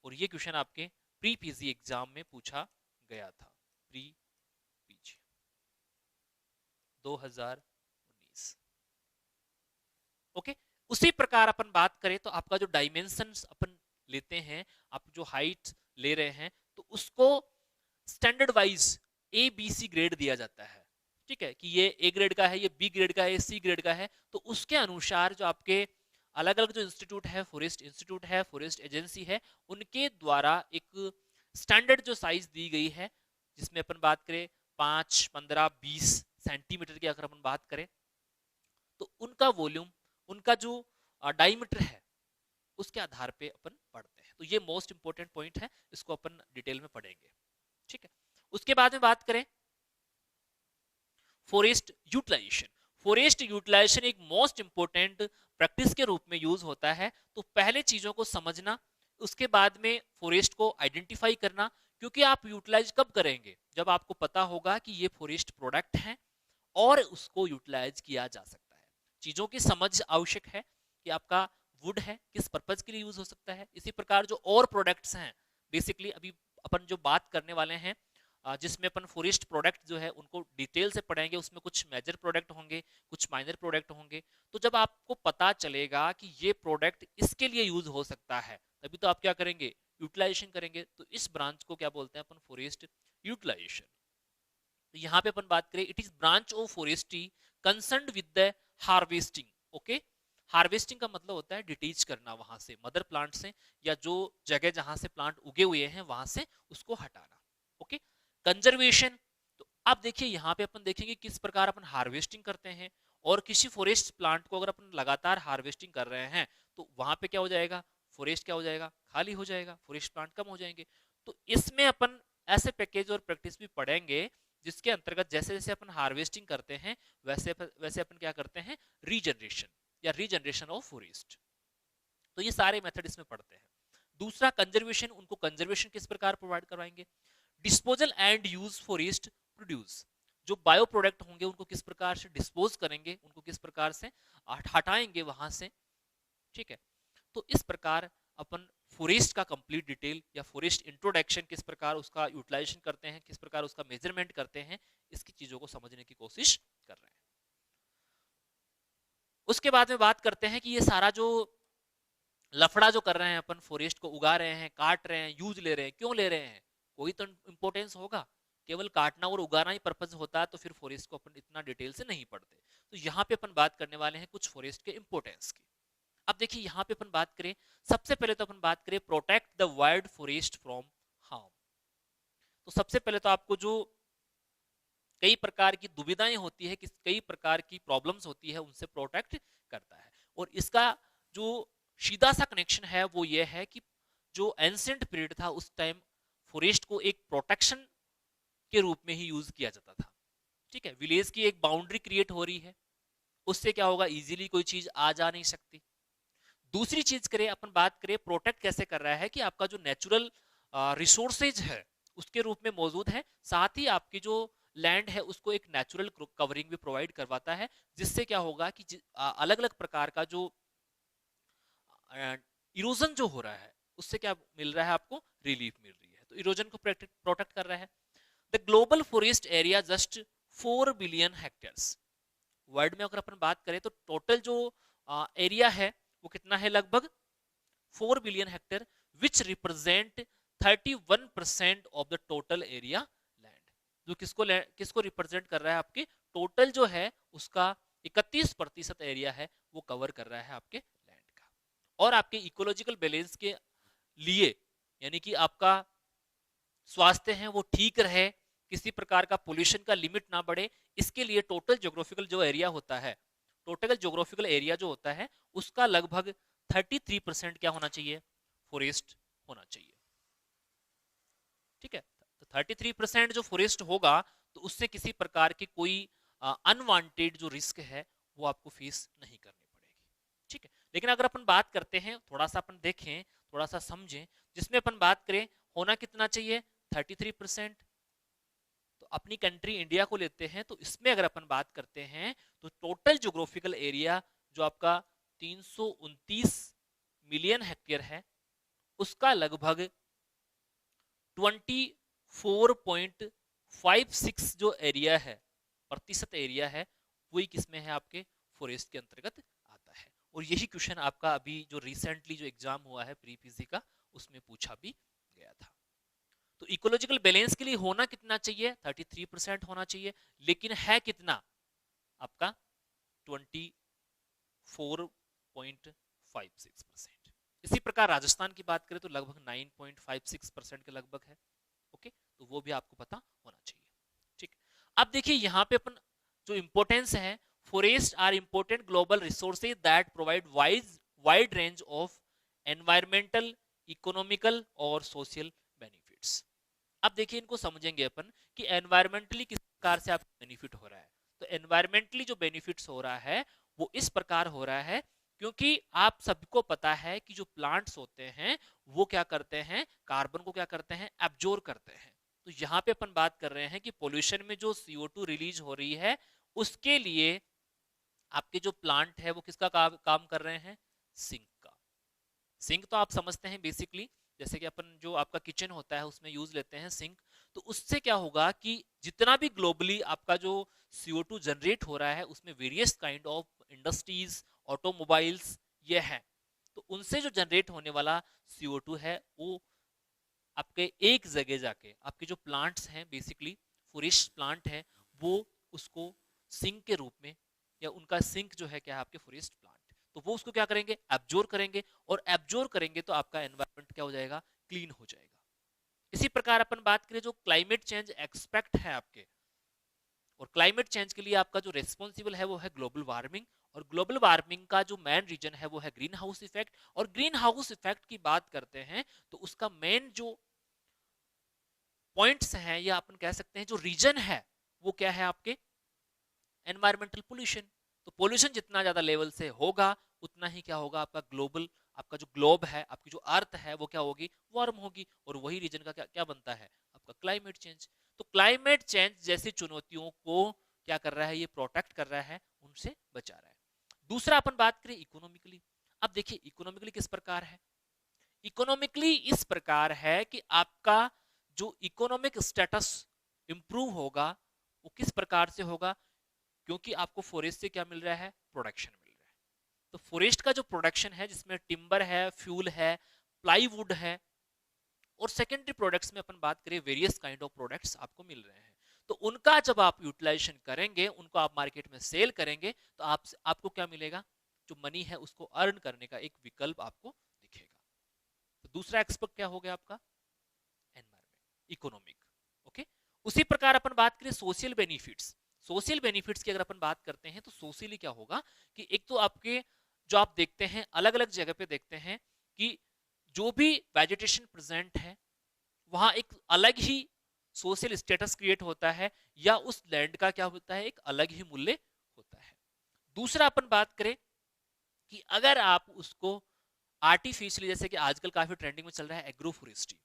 और ये क्वेश्चन आपके प्री पीजी एग्जाम में पूछा गया था, प्री पीजी 2019। ओके, उसी प्रकार अपन बात करें तो आपका जो डायमेंशंस अपन लेते हैं, आप जो हाइट ले रहे हैं, तो उसको standard wise A B C grade दिया जाता है। ठीक है, कि ये ए ग्रेड का है, ये बी ग्रेड का है, ये सी ग्रेड का है। तो उसके अनुसार जो आपके अलग अलग जो इंस्टीट्यूट है, फॉरेस्ट इंस्टीट्यूट है, फॉरेस्ट एजेंसी है, उनके द्वारा एक स्टैंडर्ड जो साइज दी गई है, जिसमें अपन बात करें 5, 15, 20 सेंटीमीटर की अगर अपन बात करें, तो उनका वॉल्यूम, उनका जो डायमीटर है उसके आधार पे अपन पढ़ते हैं। तो ये मोस्ट इंपोर्टेंट पॉइंट है, इसको अपन डिटेल में पढ़ेंगे। ठीक है, उसके बाद में बात करें फॉरेस्ट यूटिलाइजेशन। फॉरेस्ट यूटिलाइजेशन एक मोस्ट इंपोर्टेंट प्रैक्टिस के रूप में यूज होता है। तो पहले चीजों को समझना, उसके बाद में फॉरेस्ट को आइडेंटिफाई करना, क्योंकि आप यूटिलाइज कब करेंगे, जब आपको पता होगा कि ये फॉरेस्ट प्रोडक्ट है और उसको यूटिलाइज किया जा सकता है। चीजों की समझ आवश्यक है कि आपका वुड है किस पर्पज के लिए यूज हो सकता है। इसी प्रकार जो और प्रोडक्ट्स हैं, बेसिकली अभी अपन जो बात करने वाले हैं, जिसमें अपन फॉरेस्ट प्रोडक्ट जो है उनको डिटेल से पढ़ेंगे, उसमें कुछ मेजर प्रोडक्ट होंगे, कुछ माइनर प्रोडक्ट होंगे। तो जब आपको पता चलेगा कि ये प्रोडक्ट इसके लिए यूज हो सकता है, तभी तो आप क्या करेंगे, यूटिलाइजेशन करेंगे। तो इस ब्रांच को क्या बोलते हैं अपन, फॉरेस्ट यूटिलाइजेशन। तो यहाँ पे अपन बात करें, it is branch of forestry concerned with the harvesting. Okay, harvesting का मतलब होता है डिटेच करना वहां से, मदर प्लांट से, या जो जगह जहां से प्लांट उगे हुए हैं वहां से उसको हटाना। Okay, conservation. तो अब देखिए यहाँ पे अपन देखेंगे किस प्रकार अपन हार्वेस्टिंग करते हैं। और किसी फॉरेस्ट प्लांट को अगर अपन लगातार हार्वेस्टिंग कर रहे हैं तो वहां पे क्या हो जाएगा, फॉरेस्ट क्या हो जाएगा, खाली हो जाएगा, फॉरेस्ट प्लांट कम हो जाएंगे। तो इसमें अपन ऐसे पैकेज और प्रैक्टिस भी पढ़ेंगे जिसके अंतर्गत जैसे जैसे अपन हार्वेस्टिंग करते हैं वैसे वैसे अपन क्या करते हैं, रीजनरेशन या रीजनरेशन ऑफ फॉरेस्ट। तो ये सारे मेथड इसमें पढ़ते हैं। दूसरा कंजर्वेशन, उनको कंजर्वेशन किस प्रकार प्रोवाइड करवाएंगे। Disposal and use forest produce, जो बायो प्रोडक्ट होंगे उनको किस प्रकार से डिस्पोज करेंगे, उनको किस प्रकार से हटाएंगे वहां से, ठीक है। तो इस प्रकार अपन फॉरेस्ट का कंप्लीट डिटेल या फॉरेस्ट इंट्रोडक्शन किस प्रकार उसका यूटिलाइजेशन करते हैं, किस प्रकार उसका मेजरमेंट करते हैं, इसकी चीजों को समझने की कोशिश कर रहे हैं। उसके बाद में बात करते हैं कि ये सारा जो लफड़ा जो कर रहे हैं अपन, फॉरेस्ट को उगा रहे हैं, काट रहे हैं, यूज ले रहे हैं, क्यों ले रहे हैं, कोई तो इंपोर्टेंस होगा। केवल काटना और उगाना ही पर्पज होता है तो फिर फॉरेस्ट को अपन इतना डिटेल से नहीं पढ़ते। तो यहाँ पे अपन बात करने वाले हैं कुछ फॉरेस्ट के इंपोर्टेंस की। अब देखिए यहाँ पे अपन बात करें, सबसे पहले तो अपन बात करें protect the wild forest from harm. तो सबसे पहले तो आपको जो कई प्रकार की दुविधाएं होती है, कई प्रकार की प्रॉब्लम्स होती है, उनसे प्रोटेक्ट करता है। और इसका जो सीधा सा कनेक्शन है वो ये है कि जो एंशिएंट पीरियड था उस टाइम फॉरेस्ट को एक प्रोटेक्शन के रूप में ही यूज किया जाता था, ठीक है। विलेज की एक बाउंड्री क्रिएट हो रही है, उससे क्या होगा, इजीली कोई चीज आ जा नहीं सकती। दूसरी चीज करें अपन, बात करें प्रोटेक्ट कैसे कर रहा है कि आपका जो नेचुरल रिसोर्सेज है उसके रूप में मौजूद है, साथ ही आपकी जो लैंड है उसको एक नेचुरल कवरिंग भी प्रोवाइड करवाता है, जिससे क्या होगा कि अलग अलग प्रकार का जो इरोजन जो हो रहा है उससे क्या मिल रहा है, आपको रिलीफ मिल रही है। तो इरोजन को प्रोटेक्ट कर रहा है। The global forest area just 4 billion hectares. World में अगर अपन बात करें तो टोटल जो एरिया है वो कितना है, लगभग 4 billion hectare, which represent 31% of the total area land. जो किसको रिप्रेजेंट कर रहा है, आपके टोटल जो है उसका 31% एरिया है वो कवर कर रहा है आपके लैंड का। और आपके इकोलॉजिकल बैलेंस के लिए, यानी कि आपका स्वास्थ्य है वो ठीक रहे, किसी प्रकार का पोल्यूशन का लिमिट ना बढ़े, इसके लिए टोटल ज्योग्राफिकल जो एरिया होता है, टोटल ज्योग्राफिकल एरिया जो होता है उसका लगभग 33% क्या होना चाहिए, फॉरेस्ट होना चाहिए, ठीक है। तो 33% जो फॉरेस्ट होगा तो उससे किसी प्रकार की कोई अनवांटेड जो रिस्क है वो आपको फेस नहीं करनी पड़ेगी, ठीक है। लेकिन अगर अपन बात करते हैं, थोड़ा सा अपन देखें, थोड़ा सा समझें, जिसमें अपन बात करें होना कितना चाहिए, 33%। तो अपनी कंट्री इंडिया को लेते हैं तो इसमें अगर अपन बात करते हैं तो टोटल ज्योग्राफिकल एरिया जो आपका 329 मिलियन हेक्टेयर है उसका लगभग 24.56 जो एरिया है, प्रतिशत एरिया है, वही किसमें है, आपके फॉरेस्ट के अंतर्गत आता है। और यही क्वेश्चन आपका अभी जो रिसेंटली जो एग्जाम हुआ है प्री पीजी का उसमें पूछा भी गया था। तो इकोलॉजिकल बैलेंस के लिए होना कितना चाहिए, 33% होना चाहिए, लेकिन है कितना, आपका 24.56%। इसी प्रकार राजस्थान की बात करें तो लगभग 9.56% के लगभग है, ओके। तो वो भी आपको पता होना चाहिए, ठीक। अब देखिए यहाँ पे अपन जो इंपॉर्टेंस है, forest are important global resources that provide wide range of environmental, economical और सोशल बेनिफिट्स। अब देखिए इनको समझेंगे अपन कि एनवायरमेंटली किस प्रकार से आपको बेनिफिट हो रहा है। तो एनवायरमेंटली जो बेनिफिट्स हो रहा है वो इस प्रकार हो रहा है क्योंकि आप सबको पता है कि जो प्लांट्स होते हैं वो क्या करते हैं, कार्बन को क्या करते हैं, एब्जॉर्ब करते हैं। तो यहाँ पे अपन बात कर रहे हैं कि पोल्यूशन में जो CO2 रिलीज हो रही है उसके लिए आपके जो प्लांट है वो किसका काम कर रहे हैं, सिंक का। सिंक तो आप समझते हैं बेसिकली, जैसे कि अपन जो आपका किचन होता है उसमें यूज लेते हैं सिंक। तो उससे क्या होगा कि जितना भी ग्लोबली आपका जो CO2 जनरेट हो रहा है उसमें various kind of industries, automobiles ये है, तो उनसे जो जनरेट होने वाला CO2 है वो आपके एक जगह जाके आपके जो प्लांट्स हैं, बेसिकली फॉरेस्ट प्लांट है, वो उसको सिंक के रूप में, या उनका सिंक जो है क्या है आपके फॉरेस्ट प्लांट, तो वो उसको क्या करेंगे, एब्जॉर्ब करेंगे, और एब्जॉर्ब करेंगे तो आपका एनवायरनमेंट क्या हो जाएगा, क्लीन हो जाएगा। इसी प्रकार अपन बात करें जो क्लाइमेट चेंज एक्सपेक्ट है आपके, और क्लाइमेट चेंज के लिए आपका जो रेस्पॉन्सिबल है वो है ग्लोबल वार्मिंग, और ग्लोबल वार्मिंग का जो मेन रीजन है वो है ग्रीन हाउस इफेक्ट। और ग्रीन हाउस इफेक्ट की बात करते हैं तो उसका मेन जो पॉइंट्स हैं या अपन कह सकते हैं जो रीजन है वो क्या है आपके एनवायरमेंटल पोल्यूशन। तो पोल्यूशन जितना ज्यादा लेवल से होगा उतना ही क्या होगा आपका ग्लोबल, आपका जो ग्लोब है, आपकी जो अर्थ है वो क्या होगी, वार्म होगी, और वही रीजन का क्या क्या बनता है आपका क्लाइमेट चेंज। तो क्लाइमेट चेंज जैसी चुनौतियों को क्या कर रहा है, ये प्रोटेक्ट कर रहा है, उनसे बचा रहा है। दूसरा अपन बात करें इकोनॉमिकली। अब देखिए इकोनॉमिकली किस प्रकार है, इकोनॉमिकली इस प्रकार है कि आपका जो इकोनॉमिक स्टेटस इंप्रूव होगा वो किस प्रकार से होगा, क्योंकि आपको फॉरेस्ट से क्या मिल रहा है, प्रोडक्शन मिल रहा है। तो फॉरेस्ट का जो प्रोडक्शन है जिसमें टिम्बर है, फ्यूल है, प्लाईवुड है, और सेकेंडरी प्रोडक्ट्स में अपन बात करें वेरियस काइंड ऑफ प्रोडक्ट्स आपको मिल रहे हैं। तो उनका जब आप यूटिलाइजेशन करेंगे, उनको आप मार्केट में सेल करेंगे, तो आपको क्या मिलेगा, जो मनी है उसको अर्न करने का एक विकल्प आपको दिखेगा। तो दूसरा एक्सपेक्ट क्या हो गया आपका, एनवायरमेंट, इकोनॉमिक। ओके, उसी प्रकार अपन बात करें सोशल बेनिफिट्स। सोशल बेनिफिट्स की अगर अपन बात करते हैं तो सोशली क्या होगा कि एक तो आपके जो आप देखते हैं अलग अलग जगह पे देखते हैं कि जो भी वेजिटेशन प्रेजेंट है वहां एक अलग ही सोशल स्टेटस क्रिएट होता है, या उस लैंड का क्या होता है, एक अलग ही मूल्य होता है। दूसरा अपन बात करें कि अगर आप उसको आर्टिफिशियली, जैसे कि आजकल काफी ट्रेंडिंग में चल रहा है एग्रो फॉरेस्ट्री,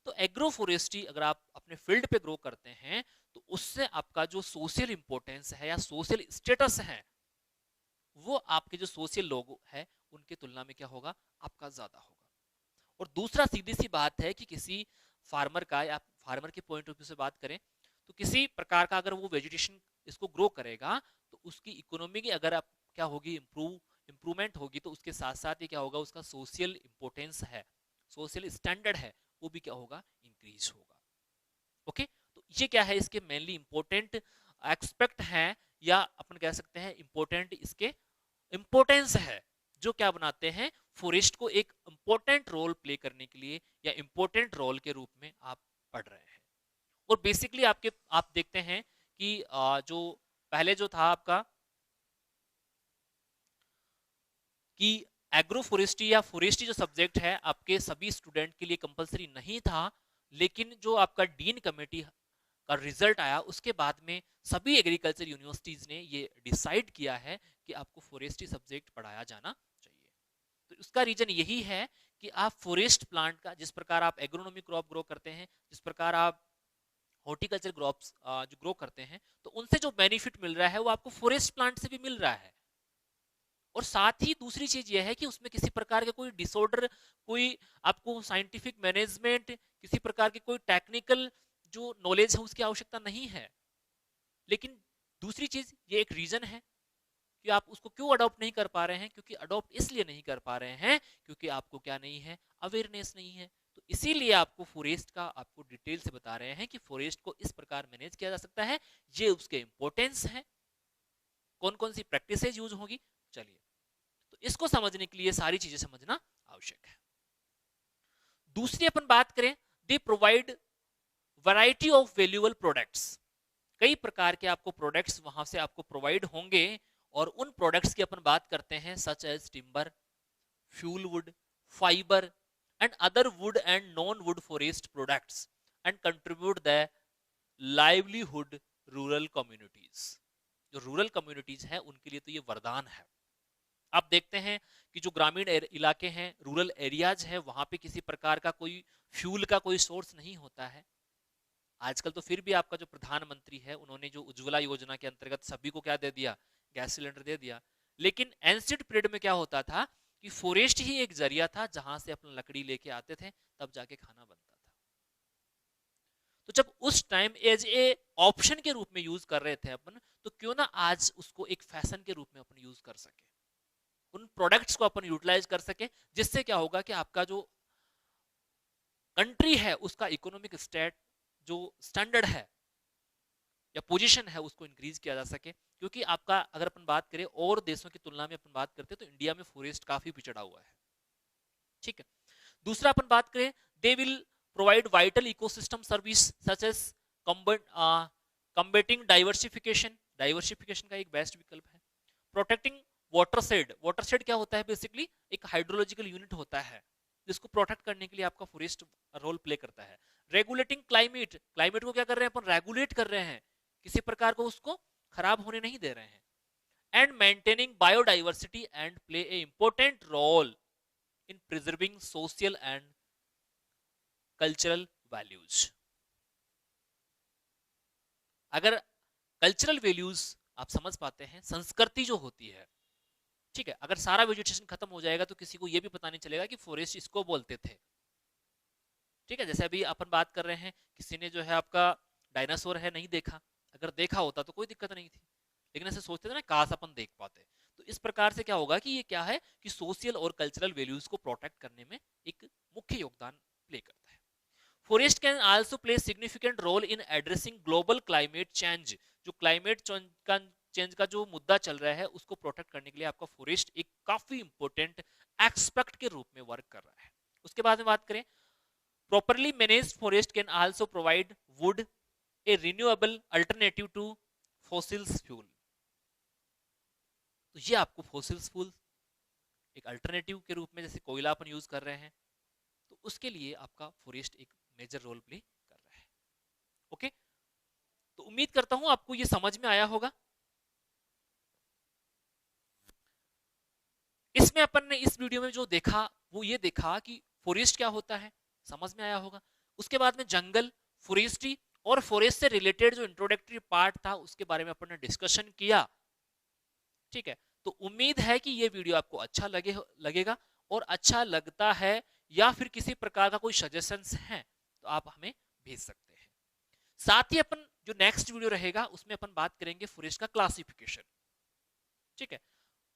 तो एग्रो फॉरेस्ट्री अगर आप अपने फील्ड पे ग्रो करते हैं तो उससे आपका जो सोशल इंपोर्टेंस है या सोशल स्टेटस है वो आपके जो सोशल लोग है उनकी तुलना में क्या होगा, आपका ज्यादा होगा। और दूसरा सीधी सी बात है कि किसी फार्मर का, या फार्मर के पॉइंट ऑफ व्यू से बात करें तो किसी प्रकार का अगर वो वेजिटेशन इसको ग्रो करेगा तो उसकी इकोनॉमी की अगर आप क्या होगी, इंप्रूवमेंट होगी, तो उसके साथ साथ ही क्या होगा, उसका सोशल इंपोर्टेंस है, सोशल स्टैंडर्ड है, वो भी क्या होगा, इंक्रीज होगा। ओके, तो ये क्या है, इसके मेनली इंपॉर्टेंट एक्सपेक्ट हैं, या अपन कह सकते हैं इंपॉर्टेंट इसके इंपॉर्टेंस है, जो क्या बनाते हैं फॉरेस्ट को एक इंपॉर्टेंट रोल प्ले करने के लिए या इंपॉर्टेंट रोल के रूप में आप पढ़ रहे हैं। और बेसिकली आप देखते हैं कि जो पहले जो था आपका कि एग्रो फॉरेस्ट्री या फॉरेस्ट्री जो सब्जेक्ट है आपके सभी स्टूडेंट के लिए कंपलसरी नहीं था, लेकिन जो आपका डीन कमेटी का रिजल्ट आया उसके बाद में सभी एग्रीकल्चर यूनिवर्सिटीज ने ये डिसाइड किया है कि आपको फॉरेस्ट्री सब्जेक्ट पढ़ाया जाना चाहिए। तो उसका रीजन यही है कि आप फॉरेस्ट प्लांट का, जिस प्रकार आप एग्रोनॉमी क्रॉप ग्रो करते हैं, जिस प्रकार आप हॉर्टिकल्चर क्रॉप्स जो ग्रो करते हैं, तो उनसे जो बेनिफिट मिल रहा है वो आपको फॉरेस्ट प्लांट से भी मिल रहा है। और साथ ही दूसरी चीज यह है कि उसमें किसी प्रकार के कोई डिसऑर्डर, कोई आपको साइंटिफिक मैनेजमेंट, किसी प्रकार की कोई टेक्निकल जो नॉलेज है उसकी आवश्यकता नहीं है। लेकिन दूसरी चीज ये एक रीजन है कि आप उसको क्यों अडॉप्ट नहीं कर पा रहे हैं, क्योंकि अडॉप्ट इसलिए नहीं कर पा रहे हैं क्योंकि आपको क्या नहीं है, अवेयरनेस नहीं है। तो इसीलिए आपको फॉरेस्ट का आपको डिटेल से बता रहे हैं कि फॉरेस्ट को इस प्रकार मैनेज किया जा सकता है, ये उसके इंपॉर्टेंस है, कौन कौन सी प्रैक्टिसेज यूज होगी। चलिए, तो इसको समझने के लिए सारी चीजें समझना आवश्यक है। दूसरी अपन बात करें, they provide variety of valuable products. कई प्रकार के आपको प्रोडक्ट्स वहां से आपको प्रोवाइड होंगे, और उन प्रोडक्ट्स की अपन बात करते हैं such as timber, fuel wood, fibre and other wood and non wood forest products, and contribute the livelihood rural communities. जो रूरल कम्युनिटीज हैं उनके लिए तो ये वरदान है। आप देखते हैं कि जो ग्रामीण इलाके हैं, रूरल एरियाज है, वहां पे किसी प्रकार का कोई फ्यूल का कोई सोर्स नहीं होता है। आजकल तो फिर भी आपका जो प्रधानमंत्री है उन्होंने जो उज्ज्वला योजना के अंतर्गत सभी को क्या दे दिया, गैस सिलेंडर दे दिया। लेकिन एंशिएंट पीरियड में क्या होता था कि फॉरेस्ट ही एक जरिया था जहां से अपन लकड़ी लेके आते थे, तब जाके खाना बनता था। तो जब उस टाइम एज ए ऑप्शन के रूप में यूज कर रहे थे अपन, तो क्यों ना आज उसको एक फैशन के रूप में अपन यूज कर सके, उन प्रोडक्ट्स को अपन यूटिलाइज कर सके, जिससे क्या होगा कि आपका जो कंट्री है उसका इकोनॉमिक स्टेट जो स्टैंडर्ड है या पोजीशन है उसको इंक्रीज किया जा सके। क्योंकि आपका अगर अपन बात करें और देशों की तुलना में अपन बात करते हैं तो इंडिया में फॉरेस्ट काफी पिछड़ा हुआ है। ठीक है, दूसरा अपन बात करें, they will provide vital ecosystem service such as combating diversification. Diversification का एक बेस्ट विकल्प है। Protecting watershed. वाटरशेड क्या होता है, बेसिकली एक हाइड्रोलॉजिकल यूनिट होता है जिसको प्रोटेक्ट करने के लिए आपका फॉरेस्ट रोल प्ले करता है। रेगुलेटिंग क्लाइमेट, क्लाइमेट को क्या कर रहे हैं अपन, रेगुलेट कर रहे हैं, किसी प्रकार को उसको खराब होने नहीं दे रहे हैं। And maintaining biodiversity and play a important role in preserving social and cultural values. अगर कल्चरल वैल्यूज आप समझ पाते हैं, संस्कृति जो होती है, ठीक है, अगर सारा वेजिटेशन खत्म हो जाएगा तो किसी को यह भी पता नहीं चलेगा कि फॉरेस्ट इसको बोलते थे। ठीक है, जैसे अभी अपन बात कर रहे हैं, किसी ने जो है आपका डायनासोर है नहीं देखा, अगर देखा होता तो कोई दिक्कत नहीं थी, लेकिन ऐसे सोचते थे ना, काश अपन देख पाते। तो इस प्रकार से क्या होगा कि ये क्या है कि सोशल और कल्चरल वैल्यूज को प्रोटेक्ट करने में एक मुख्य योगदान प्ले करता है। Forest can also play significant role in addressing global climate change. जो क्लाइमेट चेंज का जो मुद्दा चल रहा है उसको प्रोटेक्ट करने के लिए आपका फॉरेस्ट एक काफी इंपॉर्टेंट एक्सपेक्ट के रूप में वर्क कर रहा है। उसके बाद में बात करें, properly managed forest can also provide wood, a renewable alternative to fossils fuel। तो ये आपको fossils fuel एक अल्टरनेटिव के रूप में, जैसे कोयला अपन यूज कर रहे हैं, तो उसके लिए आपका फॉरेस्ट एक मेजर रोल प्ले कर रहा है। ओके, तो उम्मीद करता हूं आपको ये समझ में आया होगा। इसमें अपन ने इस वीडियो में जो देखा वो ये देखा कि फॉरेस्ट क्या होता है, समझ में आया होगा। उसके बाद में जंगल, फॉरेस्ट्री और फॉरेस्ट से रिलेटेड जो इंट्रोडक्टरी पार्ट था उसके बारे में अपन ने डिस्कशन किया। ठीक है, तो उम्मीद है कि ये वीडियो आपको अच्छा लगेगा, और अच्छा लगता है या फिर किसी प्रकार का कोई सजेशंस है तो आप हमें भेज सकते हैं। साथ ही अपन जो नेक्स्ट वीडियो रहेगा उसमें अपन बात करेंगे फॉरेस्ट का क्लासिफिकेशन। ठीक है,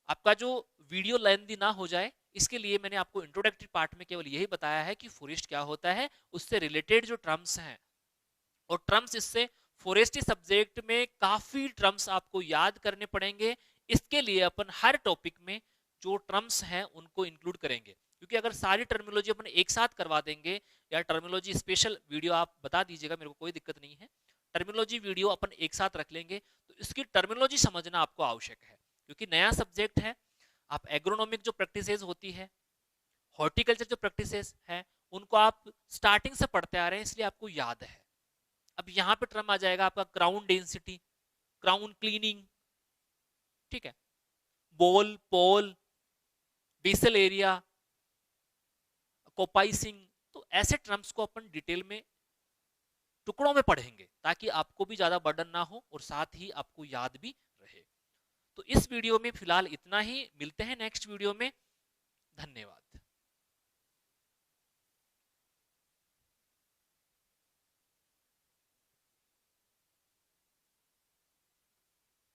आपका जो वीडियो लेंथी ना हो जाए इसके लिए मैंने आपको इंट्रोडक्टरी पार्ट में केवल यही बताया है कि फॉरेस्ट क्या होता है, उससे रिलेटेड जो टर्म्स हैं, और टर्म्स इससे फॉरेस्ट्री सब्जेक्ट में काफी टर्म्स आपको याद करने पड़ेंगे। इसके लिए अपन हर टॉपिक में जो टर्म्स हैं उनको इंक्लूड करेंगे, क्योंकि अगर सारी टर्मिनोलॉजी अपन एक साथ करवा देंगे, या टर्मिनोलॉजी स्पेशल वीडियो आप बता दीजिएगा, मेरे को कोई दिक्कत नहीं है, टर्मिनोलॉजी वीडियो अपन एक साथ रख लेंगे, तो इसकी टर्मिनोलॉजी समझना आपको आवश्यक है, क्योंकि नया सब्जेक्ट है। आप एग्रोनॉमिक जो प्रैक्टिसेस होती है, हॉर्टिकल्चर जो प्रैक्टिसेस है, उनको आप स्टार्टिंग से पढ़ते आ रहे हैं, इसलिए आपको याद है। अब यहाँ पे टर्म आ जाएगा आपका क्राउन डेंसिटी, क्राउन क्लीनिंग, ठीक है, बोल पोल, बेसल एरिया, कोपाइसिंग, तो ऐसे टर्म्स को अपन डिटेल में टुकड़ों में पढ़ेंगे ताकि आपको भी ज्यादा बर्डन ना हो और साथ ही आपको याद भी रहे। तो इस वीडियो में फिलहाल इतना ही, मिलते हैं नेक्स्ट वीडियो में, धन्यवाद।